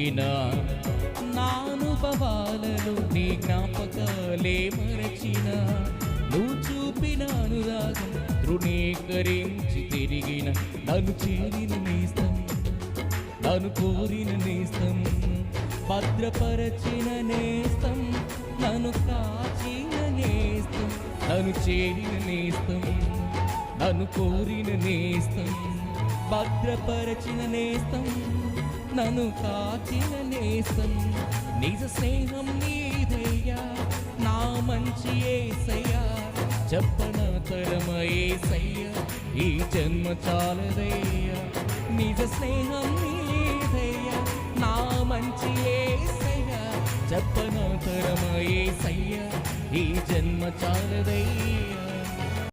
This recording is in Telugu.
తిరిగిన నా అనుభవాలలో నీ జ్ఞాపకాలే మరచిన నువ్వు చూపిన అనురాగం తృణీకరించి తిరిగిన నన్ను చేరిన నేస్తం నన్ను కోరిన నేస్తం భద్రపరచిన నేస్తం నన్ను కాచిన నేస్తం నన్ను చేరిన నేస్తం నన్ను కోరిన నేస్తం భద్రపరచిన నేస్తం నన్ను కాచిన నేస్తం నిజ స్నేహం నీదయ్యా నా మంచి యేసయ్యా చెప్పన తరమ యేసయ్యా ఈ జన్మ చాలదయ్యా నిజ స్నేహం నీదయ్యా నా మంచి యేసయ్యా చెప్పన తరమ యేసయ్యా ఈ జన్మ చాలదయ్యా